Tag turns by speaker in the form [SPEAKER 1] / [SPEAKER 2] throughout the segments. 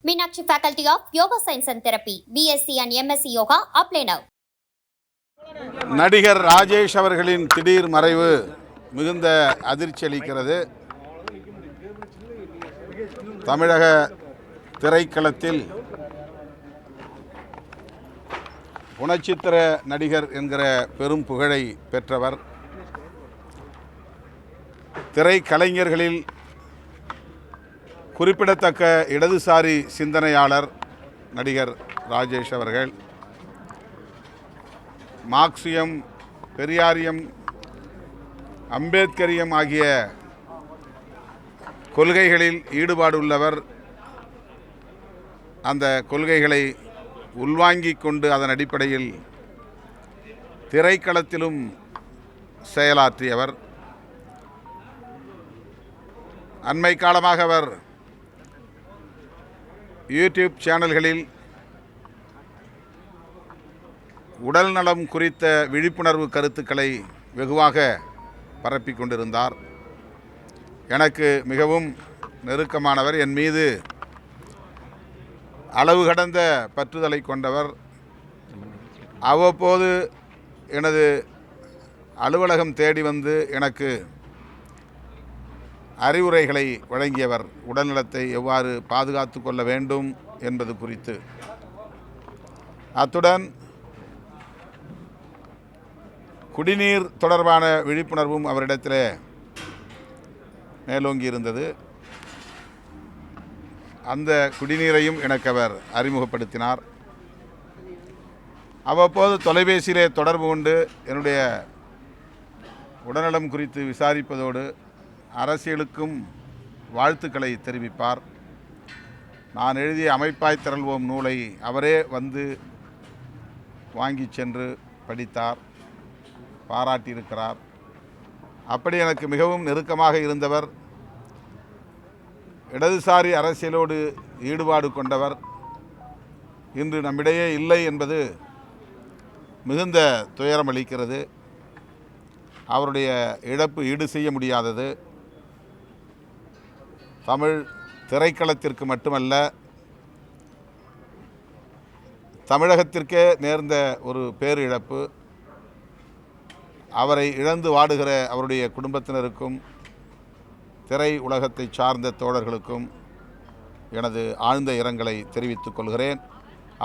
[SPEAKER 1] Meenakshi Faculty of Yoga Science and Therapy, BSc and MSc Yoga, apply now.
[SPEAKER 2] நடிகர் ராஜேஷ் அவர்களின் திடீர் மறைவு மிகுந்த அதிர்ச்சி அளிக்கிறது. தமிழக திரைக்களத்தில் குணச்சித்திர நடிகர் என்கிற பெரும் புகழை பெற்றவர். திரைக்கலைஞர்களில் குறிப்பிடத்தக்க இடதுசாரி சிந்தனையாளர் நடிகர் ராஜேஷ் அவர்கள். மார்க்சியம், பெரியாரியம், அம்பேத்கரியம் ஆகிய கொள்கைகளில் ஈடுபாடுள்ளவர். அந்த கொள்கைகளை உள்வாங்கிக் கொண்டு அதன் அடிப்படையில் திரைக்களத்திலும் செயலாற்றியவர். அண்மை காலமாக அவர் யூடியூப் சேனல்களில் உடல் நலம் குறித்த விழிப்புணர்வு கருத்துக்களை வெகுவாக பரப்பிக் கொண்டிருந்தார். எனக்கு மிகவும் நெருக்கமானவர், என் மீது அளவு கடந்த பற்றுதலை கொண்டவர். அவ்வப்போது எனது அலுவலகம் தேடி வந்து எனக்கு அறிவுரைகளை வழங்கியவர். உடல்நலத்தை எவ்வாறு பாதுகாத்து கொள்ள வேண்டும் என்பது குறித்து. அத்துடன் குடிநீர் தொடர்பான விழிப்புணர்வும் அவரிடத்தில் மேலோங்கி இருந்தது. அந்த குடிநீரையும் எனக்கு அவர் அறிமுகப்படுத்தினார். அவ்வப்போது தொலைபேசியிலே தொடர்பு கொண்டு என்னுடைய உடல்நலம் குறித்து விசாரிப்பதோடு அரசியலுக்கும் வாழ்த்துக்களை தெரிவிப்பார். நான் எழுதிய அமைப்பாய் திரள்வோம் நூலை அவரே வந்து வாங்கி சென்று படித்தார், பாராட்டியிருக்கிறார். அப்படி எனக்கு மிகவும் நெருக்கமாக இருந்தவர். இடதுசாரி அரசியலோடு ஈடுபாடு கொண்டவர் இன்று நம்மிடையே இல்லை என்பது மிகுந்த துயரம் அளிக்கிறது. அவருடைய இழப்பு ஈடு செய்ய முடியாதது. தமிழ் திரைக்களத்திற்கு மட்டுமல்ல, தமிழகத்திற்கே நேர்ந்த ஒரு பேரிழப்பு. அவரை இழந்து வாடுகிற அவருடைய குடும்பத்தினருக்கும் திரை உலகத்தை சார்ந்த தோழர்களுக்கும் எனது ஆழ்ந்த இரங்கலை தெரிவித்துக் கொள்கிறேன்.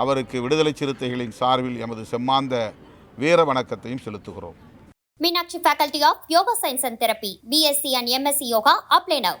[SPEAKER 2] அவருக்கு விடுதலை சிறுத்தைகளின் சார்பில் எமது செம்மாந்த வீர வணக்கத்தையும் செலுத்துகிறோம்.
[SPEAKER 1] Meenakshi Faculty of Yoga Science and Therapy, BSc and MSc Yoga, apply now.